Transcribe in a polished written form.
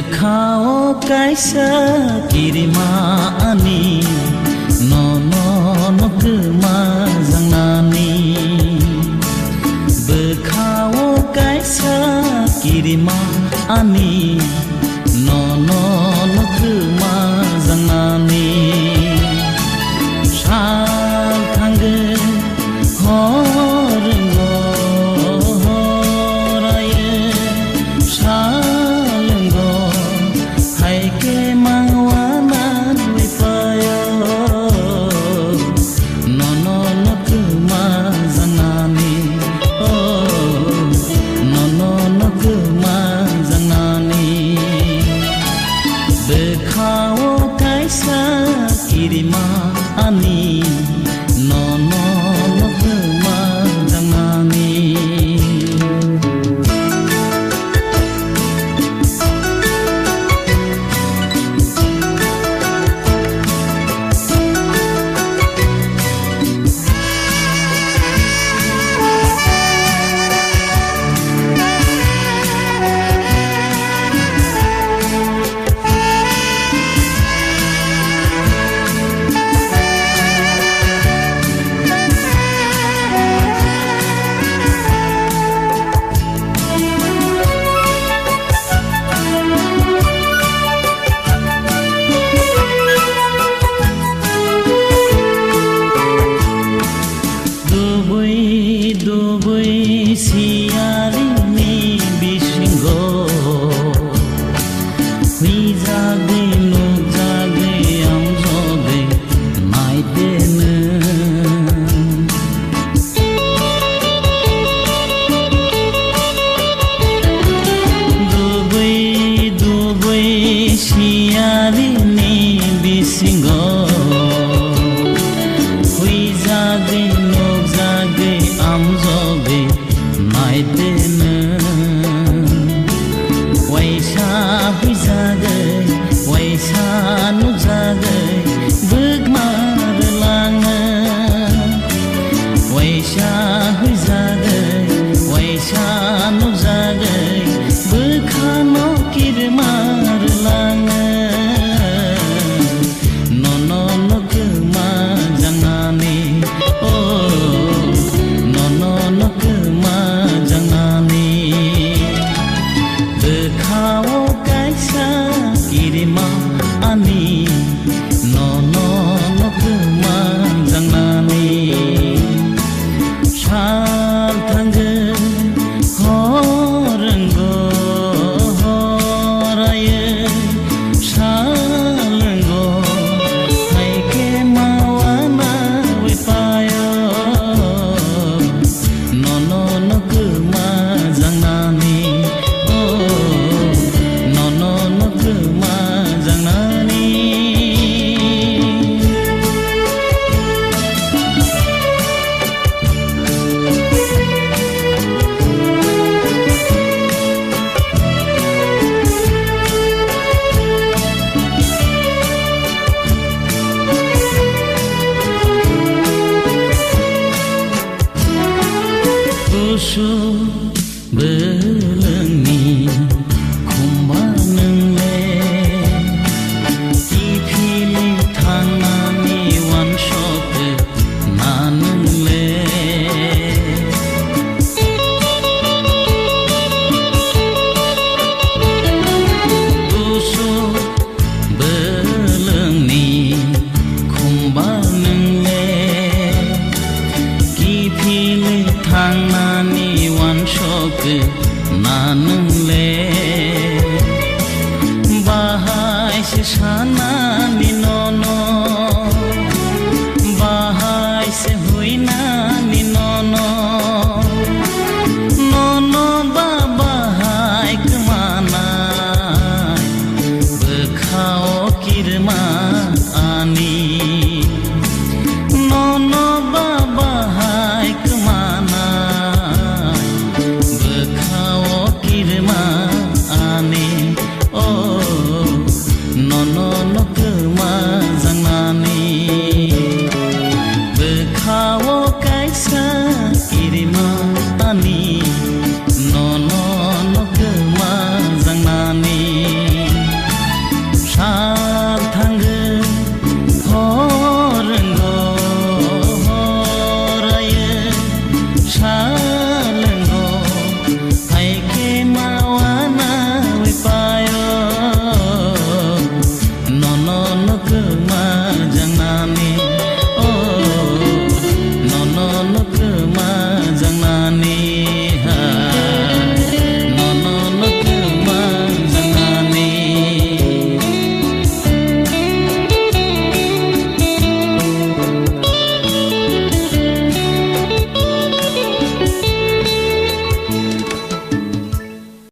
Bekao kaisa kirima ani no no no kuma zangnani Bekao kaisa kirima ani no no no kuma zangnani Shal thange horengo horaye shalengo haike mawana wipayo no no no kuma zanani oh no no no kuma zanani Bekao kaisa kirima ani no no no kuma zanani Dubai siari ni bisinggo hui jage no jage am joge mai dene Dubai siari ni bisinggo hui jage no jage am joge mai dene waisa hui jage waisa nu jage bugmar lange waisa hui jage waisa nu jage bukhano kirmar lange no no no kuma janani oh no no no kuma janani Bekao kaisa kirima ani no no no kuma janani Shal thange horengo horaye shalengo haike mawana wipayo no no no kuma janani oh no no no kuma janani Usu belengni kumbanengle kipili thangani one shot nanengle Usu belengni kumbanengle kipili thangani one shot nanengle bahai se sanani nono bahai se huina ni nono nono bahai kemana Bekao kirma ani nono bahai kemana Bekao kirma ani oh